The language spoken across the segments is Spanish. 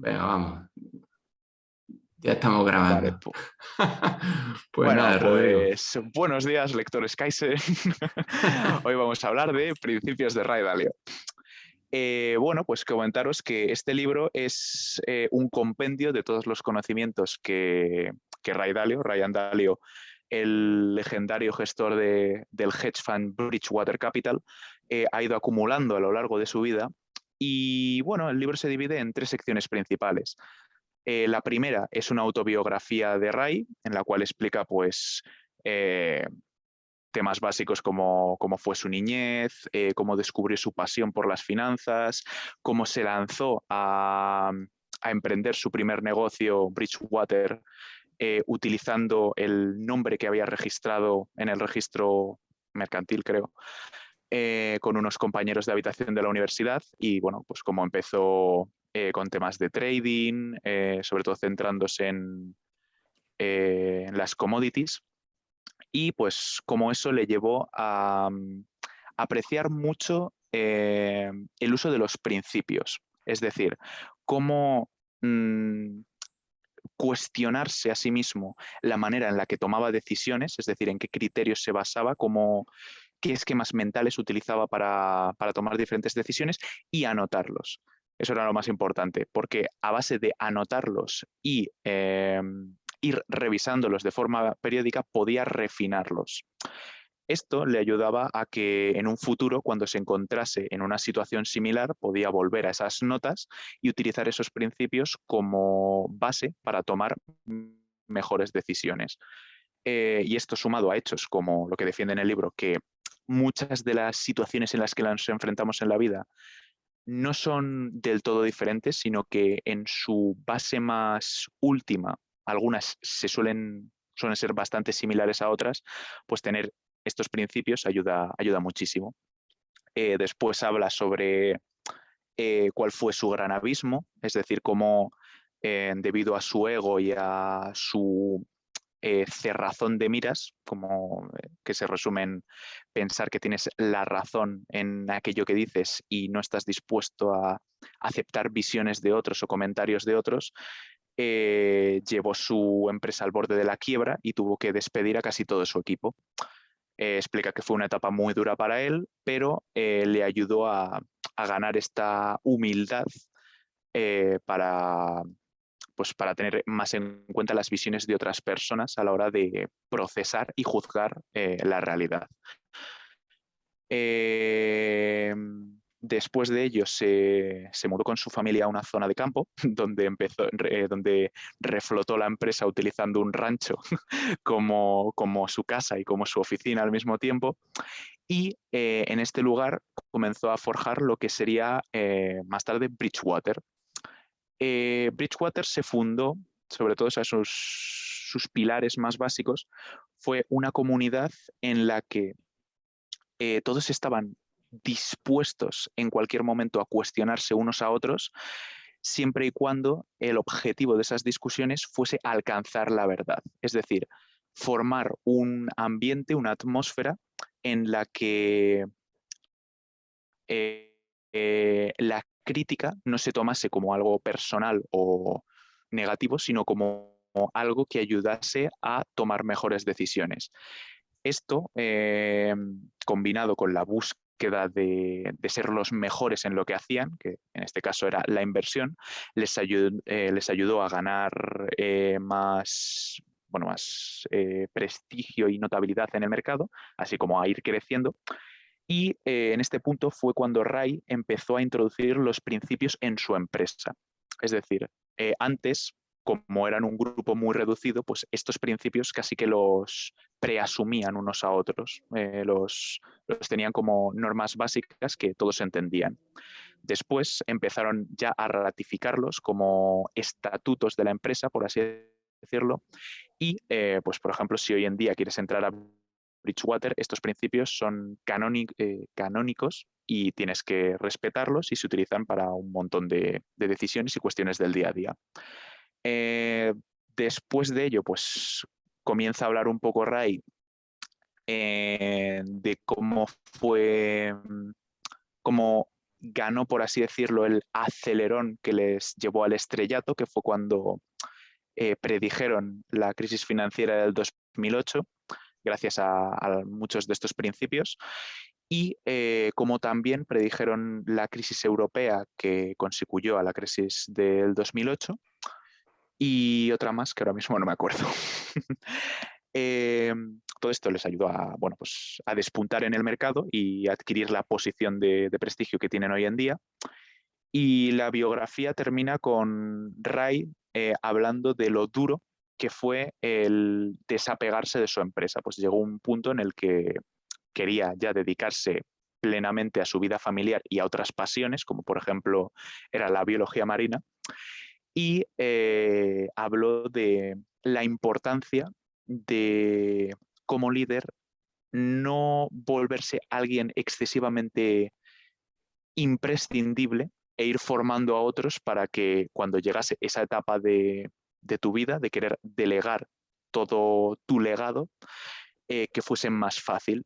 Venga, vamos. Ya estamos Vale, grabando. Pues bueno, nada, Rodrigo. pues buenos días, lectores Kaizen. Hoy vamos a hablar de Principios de Ray Dalio. Bueno, pues comentaros que este libro es un compendio de todos los conocimientos que Ryan Dalio, el legendario gestor del hedge fund Bridgewater Capital, ha ido acumulando a lo largo de su vida. Y bueno, el libro se divide en tres secciones principales. La primera es una autobiografía de Ray, en la cual explica pues, temas básicos como cómo fue su niñez, cómo descubrió su pasión por las finanzas, cómo se lanzó a emprender su primer negocio, Bridgewater, utilizando el nombre que había registrado en el registro mercantil, creo, con unos compañeros de habitación de la universidad y bueno, pues cómo empezó con temas de trading, sobre todo centrándose en las commodities y pues cómo eso le llevó a apreciar mucho el uso de los principios, es decir, cómo cuestionarse a sí mismo la manera en la que tomaba decisiones, es decir, en qué criterios se basaba, qué esquemas mentales utilizaba para tomar diferentes decisiones y anotarlos. Eso era lo más importante, porque a base de anotarlos y ir revisándolos de forma periódica podía refinarlos. Esto le ayudaba a que en un futuro, cuando se encontrase en una situación similar, podía volver a esas notas y utilizar esos principios como base para tomar mejores decisiones. Y esto sumado a hechos como lo que defiende en el libro, que muchas de las situaciones en las que nos enfrentamos en la vida no son del todo diferentes, sino que en su base más última, algunas suelen ser bastante similares a otras, pues tener estos principios ayuda muchísimo. Después habla sobre cuál fue su gran abismo, es decir, cómo debido a su ego y a su cerrazón de miras, como que se resume en pensar que tienes la razón en aquello que dices y no estás dispuesto a aceptar visiones de otros o comentarios de otros, llevó su empresa al borde de la quiebra y tuvo que despedir a casi todo su equipo. Explica que fue una etapa muy dura para él, pero le ayudó a ganar esta humildad para, pues, para tener más en cuenta las visiones de otras personas a la hora de procesar y juzgar la realidad. Eh, Después de ello se mudó con su familia a una zona de campo donde reflotó la empresa utilizando un rancho como su casa y como su oficina al mismo tiempo. Y en este lugar comenzó a forjar lo que sería más tarde Bridgewater. Bridgewater se fundó, sobre todo sus pilares más básicos, fue una comunidad en la que todos estaban dispuestos en cualquier momento a cuestionarse unos a otros, siempre y cuando el objetivo de esas discusiones fuese alcanzar la verdad. Es decir, formar un ambiente, una atmósfera en la que la crítica no se tomase como algo personal o negativo, sino como algo que ayudase a tomar mejores decisiones. Esto, combinado con la búsqueda de ser los mejores en lo que hacían, que en este caso era la inversión, les ayudó a ganar más prestigio y notabilidad en el mercado, así como a ir creciendo. Y en este punto fue cuando Ray empezó a introducir los principios en su empresa. Es decir, antes, como eran un grupo muy reducido, pues estos principios casi que los preasumían unos a otros, los tenían como normas básicas que todos entendían. Después empezaron ya a ratificarlos como estatutos de la empresa, por así decirlo, y pues por ejemplo, si hoy en día quieres entrar a Bridgewater, estos principios son canónicos y tienes que respetarlos y se utilizan para un montón de decisiones y cuestiones del día a día. Eh, Después de ello, pues comienza a hablar un poco Ray de cómo fue, cómo ganó, por así decirlo, el acelerón que les llevó al estrellato, que fue cuando predijeron la crisis financiera del 2008, gracias a muchos de estos principios, y como también predijeron la crisis europea que consecuyó a la crisis del 2008, y otra más que ahora mismo no me acuerdo. Todo esto les ayudó a, bueno, pues, a despuntar en el mercado y adquirir la posición de prestigio que tienen hoy en día. Y la biografía termina con Ray hablando de lo duro que fue el desapegarse de su empresa. Pues llegó un punto en el que quería ya dedicarse plenamente a su vida familiar y a otras pasiones, como por ejemplo era la biología marina, y habló de la importancia de, como líder, no volverse alguien excesivamente imprescindible e ir formando a otros para que cuando llegase esa etapa de tu vida, de querer delegar todo tu legado, que fuese más fácil.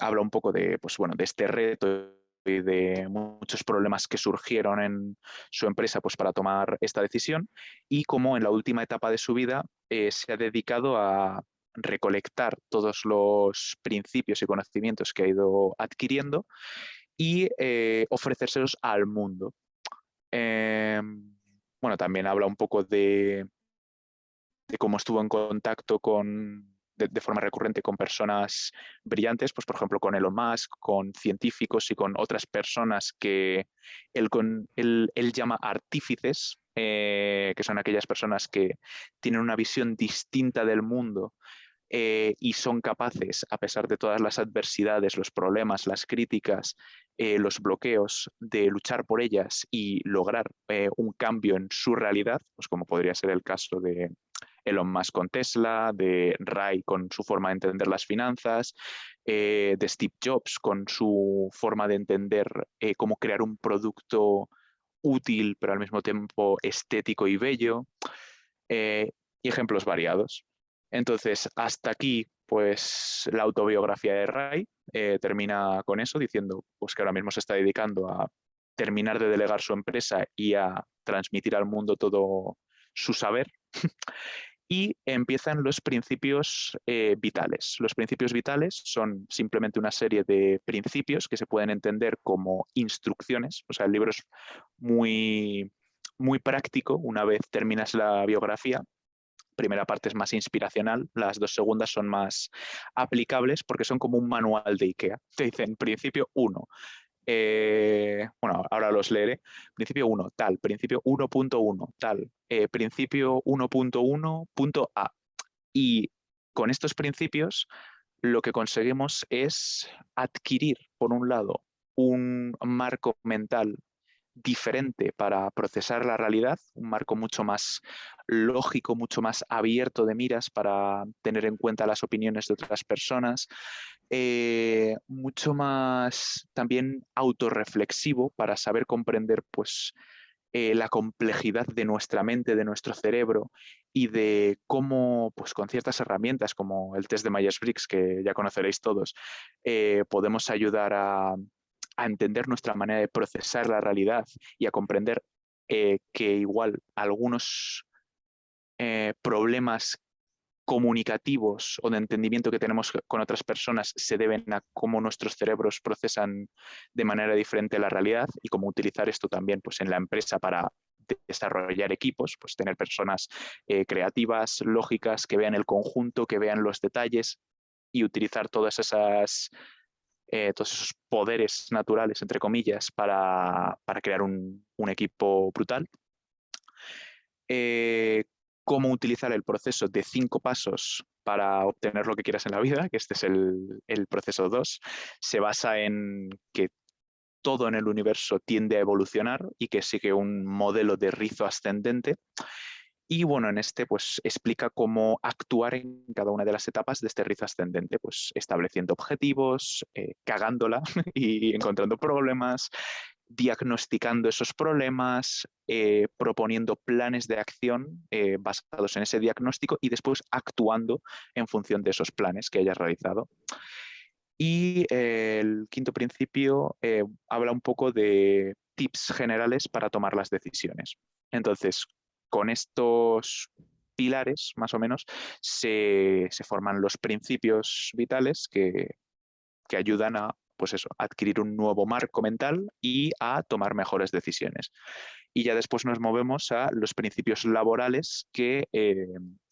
Habla un poco de, pues, bueno, de este reto y de muchos problemas que surgieron en su empresa, pues, para tomar esta decisión, y cómo en la última etapa de su vida se ha dedicado a recolectar todos los principios y conocimientos que ha ido adquiriendo y ofrecérselos al mundo. Eh, bueno, también habla un poco de cómo estuvo en contacto de forma recurrente con personas brillantes, pues por ejemplo con Elon Musk, con científicos y con otras personas que él llama artífices, que son aquellas personas que tienen una visión distinta del mundo y son capaces, a pesar de todas las adversidades, los problemas, las críticas, los bloqueos, de luchar por ellas y lograr un cambio en su realidad, pues como podría ser el caso de Elon Musk con Tesla, de Ray con su forma de entender las finanzas, de Steve Jobs con su forma de entender cómo crear un producto útil, pero al mismo tiempo estético y bello, y ejemplos variados. Entonces, hasta aquí, pues la autobiografía de Ray termina con eso, diciendo pues, que ahora mismo se está dedicando a terminar de delegar su empresa y a transmitir al mundo todo su saber. Y empiezan los principios vitales. Los principios vitales son simplemente una serie de principios que se pueden entender como instrucciones. O sea, el libro es muy, muy práctico una vez terminas la biografía. Primera parte es más inspiracional, las dos segundas son más aplicables porque son como un manual de IKEA. Te dicen principio 1. Bueno, ahora los leeré. Principio 1, tal. Principio 1.1, tal. Principio 1.1.a. Y con estos principios lo que conseguimos es adquirir, por un lado, un marco mental diferente para procesar la realidad, un marco mucho más lógico, mucho más abierto de miras para tener en cuenta las opiniones de otras personas, mucho más también autorreflexivo para saber comprender pues, la complejidad de nuestra mente, de nuestro cerebro y de cómo, pues con ciertas herramientas como el test de Myers-Briggs, que ya conoceréis todos, podemos ayudar a entender nuestra manera de procesar la realidad y a comprender que igual algunos problemas comunicativos o de entendimiento que tenemos con otras personas se deben a cómo nuestros cerebros procesan de manera diferente la realidad y cómo utilizar esto también pues, en la empresa para desarrollar equipos, pues tener personas creativas, lógicas, que vean el conjunto, que vean los detalles y utilizar todos esos poderes naturales, entre comillas, para crear un equipo brutal. Cómo utilizar el proceso de 5 pasos para obtener lo que quieras en la vida, que este es el proceso 2, se basa en que todo en el universo tiende a evolucionar y que sigue un modelo de rizo ascendente. Y bueno, en este pues explica cómo actuar en cada una de las etapas de este rizo ascendente, pues estableciendo objetivos, cagándola y encontrando problemas, diagnosticando esos problemas, proponiendo planes de acción basados en ese diagnóstico y después actuando en función de esos planes que hayas realizado. Y el quinto principio habla un poco de tips generales para tomar las decisiones. Entonces, con estos pilares, más o menos, se forman los principios vitales que ayudan a, pues eso, adquirir un nuevo marco mental y a tomar mejores decisiones. Y ya después nos movemos a los principios laborales que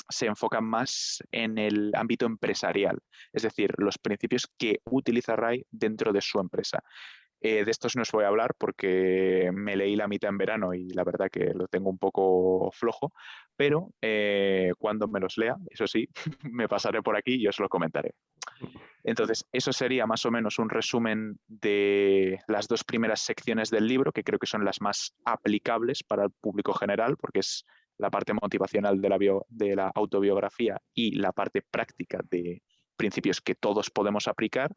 se enfocan más en el ámbito empresarial, es decir, los principios que utiliza Ray dentro de su empresa. De estos no os voy a hablar porque me leí la mitad en verano y la verdad que lo tengo un poco flojo, pero cuando me los lea, eso sí, me pasaré por aquí y os lo comentaré. Entonces, eso sería más o menos un resumen de las dos primeras secciones del libro, que creo que son las más aplicables para el público general, porque es la parte motivacional de la autobiografía y la parte práctica de principios que todos podemos aplicar.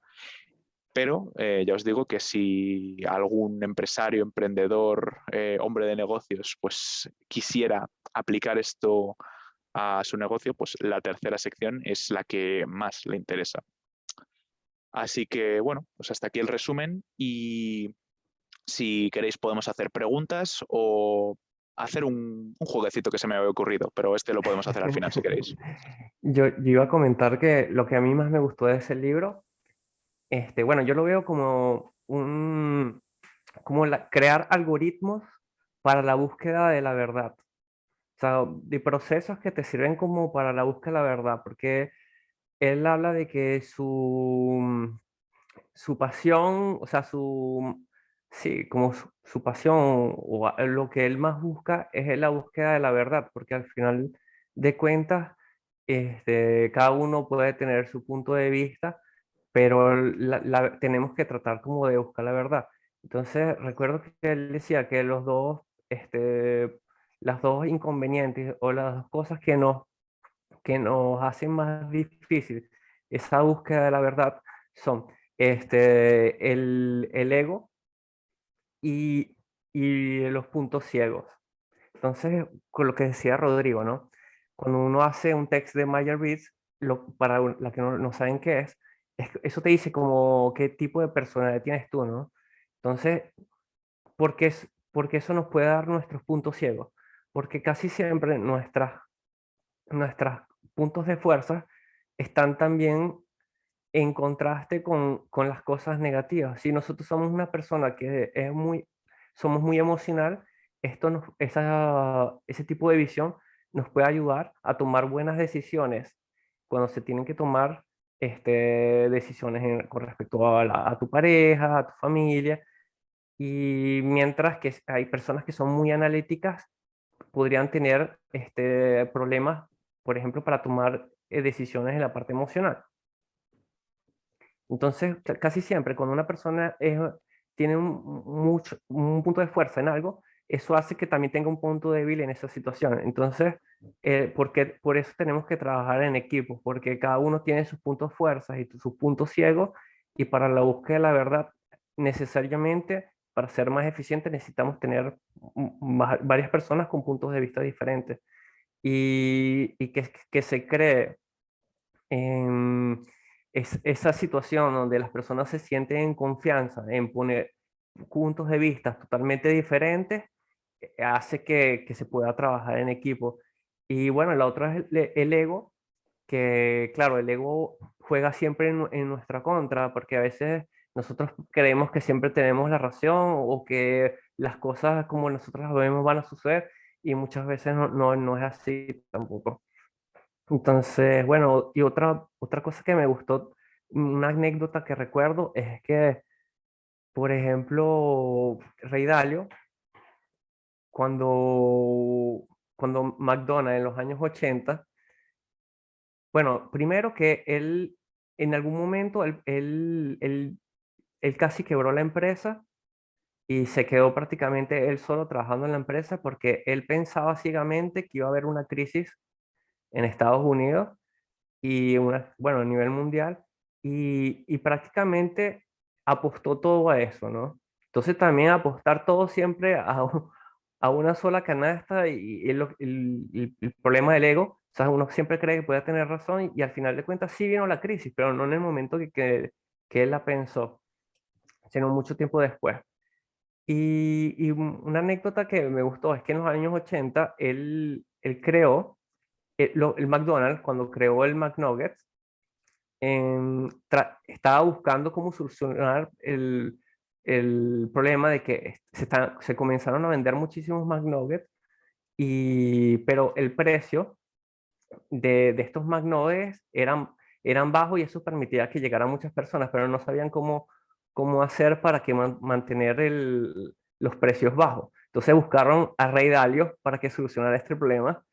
Pero ya os digo que si algún empresario, emprendedor, hombre de negocios, pues quisiera aplicar esto a su negocio, pues la tercera sección es la que más le interesa. Así que bueno, pues hasta aquí el resumen y si queréis podemos hacer preguntas o hacer un jueguecito que se me había ocurrido, pero este lo podemos hacer al final si queréis. Yo iba a comentar que lo que a mí más me gustó de ese libro, bueno, yo lo veo como crear algoritmos para la búsqueda de la verdad. O sea, de procesos que te sirven como para la búsqueda de la verdad, porque él habla de que su pasión, o sea, sí, como su pasión o lo que él más busca es la búsqueda de la verdad, porque al final de cuentas, cada uno puede tener su punto de vista, pero tenemos que tratar como de buscar la verdad. Entonces, recuerdo que él decía que las dos inconvenientes o las dos cosas que nos hacen más difícil esa búsqueda de la verdad son el ego y, y los puntos ciegos. Entonces, con lo que decía Rodrigo, ¿no? Cuando uno hace un text de Myers-Briggs, para la que no saben qué eso te dice como qué tipo de personalidad tienes tú, ¿no? Entonces, porque eso nos puede dar nuestros puntos ciegos, porque casi siempre nuestros puntos de fuerza están también en contraste con las cosas negativas. Si nosotros somos una persona que somos muy emocional, ese tipo de visión nos puede ayudar a tomar buenas decisiones cuando se tienen que tomar decisiones con respecto a tu pareja, a tu familia, y mientras que hay personas que son muy analíticas, podrían tener problemas, por ejemplo, para tomar decisiones en la parte emocional. Entonces, casi siempre cuando una persona tiene un punto de fuerza en algo, eso hace que también tenga un punto débil en esa situación. Entonces, por eso tenemos que trabajar en equipo, porque cada uno tiene sus puntos fuerzas y sus puntos ciegos, y para la búsqueda de la verdad, necesariamente, para ser más eficientes, necesitamos tener varias personas con puntos de vista diferentes y que se cree esa situación donde las personas se sienten en confianza en poner puntos de vista totalmente diferentes, hace que se pueda trabajar en equipo. Y bueno, la otra es el ego, que claro, el ego juega siempre en nuestra contra, porque a veces nosotros creemos que siempre tenemos la razón o que las cosas como nosotros las vemos van a suceder, y muchas veces no es así tampoco. Entonces, bueno, y otra cosa que me gustó, una anécdota que recuerdo es que, por ejemplo, Rey Dalio, cuando McDonald's en los años 80, bueno, primero que él, en algún momento, él casi quebró la empresa y se quedó prácticamente él solo trabajando en la empresa porque él pensaba ciegamente que iba a haber una crisis en Estados Unidos bueno, a nivel mundial, y prácticamente apostó todo a eso, ¿no? Entonces también apostar todo siempre a una sola canasta y el problema del ego, o sea, uno siempre cree que puede tener razón y al final de cuentas sí vino la crisis, pero no en el momento que él la pensó, sino mucho tiempo después. Y una anécdota que me gustó es que en los años 80 él creó el McDonald's, cuando creó el McNuggets, estaba buscando cómo solucionar el problema de que se comenzaron a vender muchísimos McNuggets, pero el precio de estos McNuggets eran bajos y eso permitía que llegaran muchas personas, pero no sabían cómo hacer para que mantener los precios bajos. Entonces buscaron a Ray Dalio para que solucionara este problema.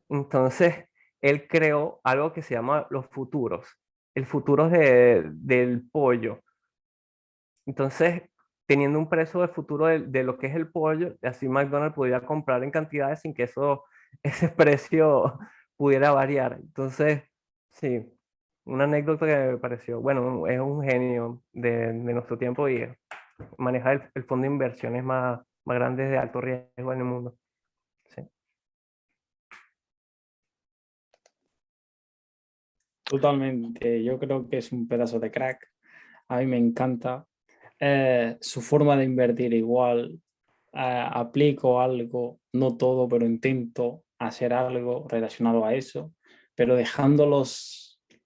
Entonces él creó algo que se llama los futuros, el futuro del pollo. Entonces, teniendo un precio de futuro de lo que es el pollo, así McDonald's pudiera comprar en cantidades sin que ese precio pudiera variar. Entonces, sí, una anécdota que me pareció, bueno, es un genio de nuestro tiempo y maneja el fondo de inversiones más grande de alto riesgo en el mundo. Sí. Totalmente, yo creo que es un pedazo de crack. A mí me encanta. Su forma de invertir igual. Aplico algo, no todo, pero intento hacer algo relacionado a eso, pero dejando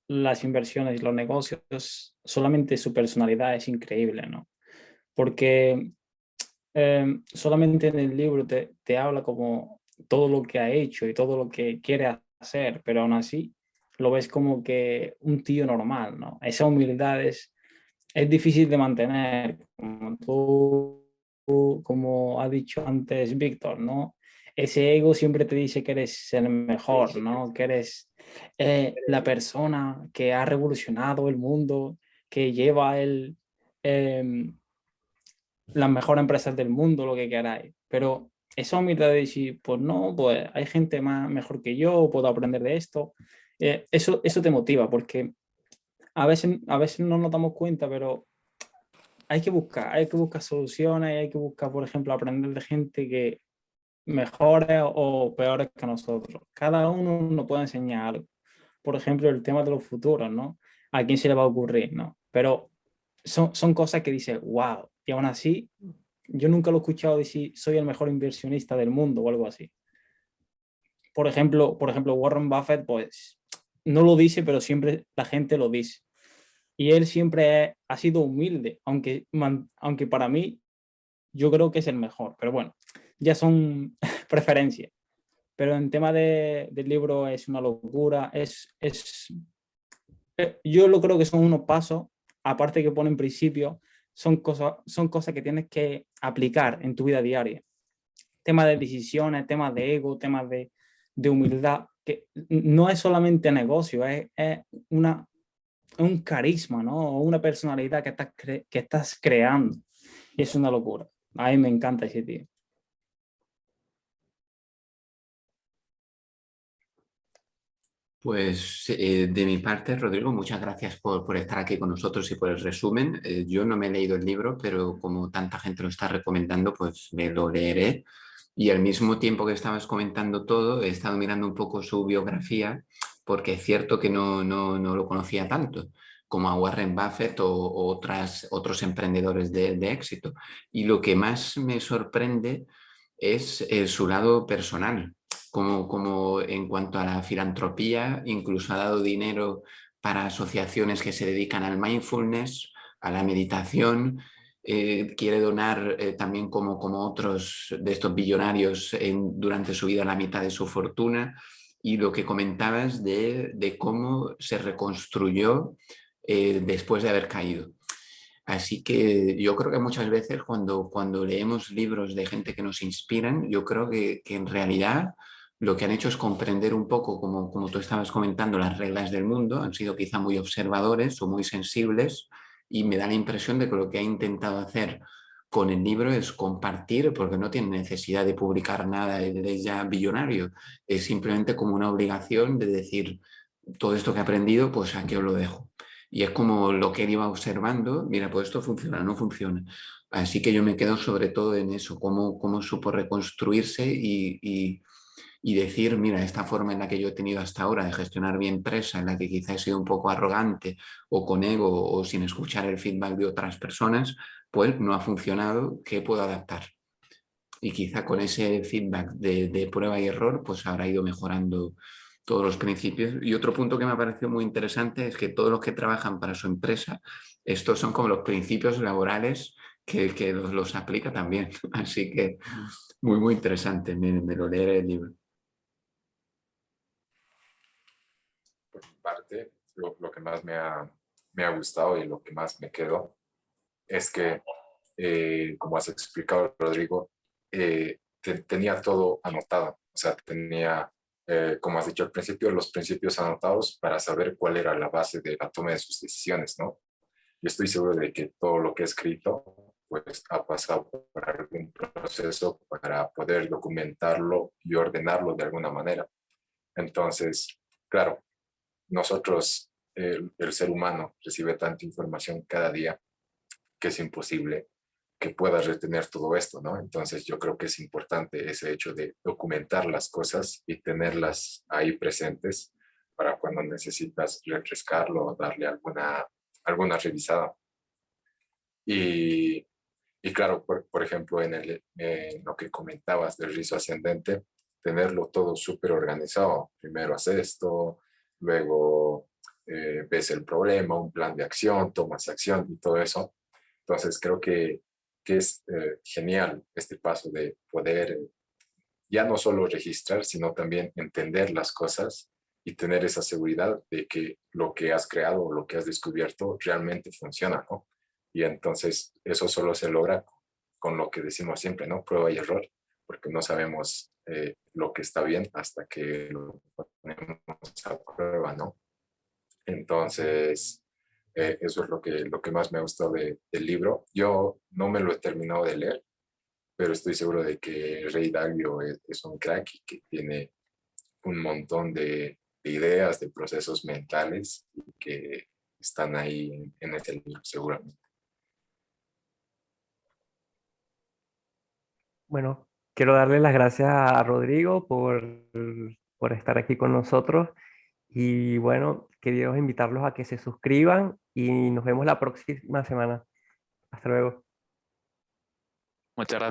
las inversiones y los negocios, solamente su personalidad es increíble, ¿no? Porque solamente en el libro te habla como todo lo que ha hecho y todo lo que quiere hacer, pero aún así lo ves como que un tío normal, ¿no? Esa humildad es difícil de mantener, como ha dicho antes Víctor, ¿no? Ese ego siempre te dice que eres el mejor, ¿no? Que eres la persona que ha revolucionado el mundo, que lleva las mejores empresas del mundo, lo que queráis. Pero esa humildad de decir, pues no, pues hay gente mejor que yo, puedo aprender de esto. Eso te motiva, porque a veces no nos damos cuenta, pero hay que buscar soluciones, hay que buscar, por ejemplo, aprender de gente que mejores o peores que nosotros. Cada uno nos puede enseñar algo. Por ejemplo, el tema de los futuros, ¿no? ¿A quién se le va a ocurrir, no? Pero son cosas que dices, wow, y aún así, yo nunca lo he escuchado decir, soy el mejor inversionista del mundo o algo así. Por ejemplo, Warren Buffett, pues, no lo dice, pero siempre la gente lo dice. Y él siempre ha sido humilde, aunque para mí yo creo que es el mejor, pero bueno, ya son preferencias. Pero en tema del libro es una locura, yo lo creo que son unos pasos, aparte que pone en principio, son cosas que tienes que aplicar en tu vida diaria. Temas de decisiones, temas de ego, temas de humildad, que no es solamente negocio, es un carisma, ¿no? O una personalidad que estás creando. Y es una locura. A mí me encanta ese tío. Pues de mi parte, Rodrigo, muchas gracias por estar aquí con nosotros y por el resumen. Yo no me he leído el libro, pero como tanta gente lo está recomendando, pues me lo leeré. Y al mismo tiempo que estabas comentando todo, he estado mirando un poco su biografía, porque es cierto que no lo conocía tanto como a Warren Buffett o otros emprendedores de éxito. Y lo que más me sorprende es su lado personal, como en cuanto a la filantropía, incluso ha dado dinero para asociaciones que se dedican al mindfulness, a la meditación. Quiere donar también como otros de estos billonarios durante su vida la mitad de su fortuna. Y lo que comentabas de cómo se reconstruyó después de haber caído. Así que yo creo que muchas veces cuando leemos libros de gente que nos inspiran, yo creo que en realidad lo que han hecho es comprender un poco, como tú estabas comentando, las reglas del mundo, han sido quizá muy observadores o muy sensibles y me da la impresión de que lo que ha intentado hacer con el libro es compartir, porque no tiene necesidad de publicar nada, él es ya billonario, es simplemente como una obligación de decir, todo esto que he aprendido, pues aquí os lo dejo. Y es como lo que él iba observando, mira, pues esto funciona, no funciona. Así que yo me quedo sobre todo en eso, cómo supo reconstruirse y decir, mira, esta forma en la que yo he tenido hasta ahora de gestionar mi empresa, en la que quizá he sido un poco arrogante o con ego o sin escuchar el feedback de otras personas, pues no ha funcionado, ¿qué puedo adaptar? Y quizá con ese feedback de prueba y error, pues habrá ido mejorando todos los principios. Y otro punto que me ha parecido muy interesante es que todos los que trabajan para su empresa, estos son como los principios laborales que los aplica también. Así que muy, muy interesante. Me lo leeré el libro. Por mi parte, lo que más me ha gustado y lo que más me quedó es que, como has explicado, Rodrigo, tenía todo anotado. O sea, tenía, como has dicho al principio, los principios anotados para saber cuál era la base de la toma de sus decisiones, ¿no? Yo estoy seguro de que todo lo que he escrito, pues ha pasado por algún proceso para poder documentarlo y ordenarlo de alguna manera. Entonces, claro, nosotros, el ser humano, recibe tanta información cada día que es imposible que pueda retener todo esto, ¿no? Entonces yo creo que es importante ese hecho de documentar las cosas y tenerlas ahí presentes para cuando necesitas refrescarlo o darle alguna revisada. Y, y claro, por ejemplo, en lo que comentabas del rizo ascendente, tenerlo todo súper organizado. Primero haces esto, luego ves el problema, un plan de acción, tomas acción y todo eso. Entonces creo que es genial este paso de poder ya no solo registrar, sino también entender las cosas y tener esa seguridad de que lo que has creado o lo que has descubierto realmente funciona, ¿no? Y entonces eso solo se logra con lo que decimos siempre, ¿no? Prueba y error, porque no sabemos lo que está bien hasta que lo ponemos a prueba, ¿no? Entonces, eso es lo que más me ha gustado del libro. Yo no me lo he terminado de leer, pero estoy seguro de que Ray Dalio es un crack y que tiene un montón de ideas, de procesos mentales y que están ahí en ese libro, seguramente. Bueno, quiero darle las gracias a Rodrigo por estar aquí con nosotros. Y bueno, queridos invitarlos a que se suscriban y nos vemos la próxima semana. Hasta luego. Muchas gracias.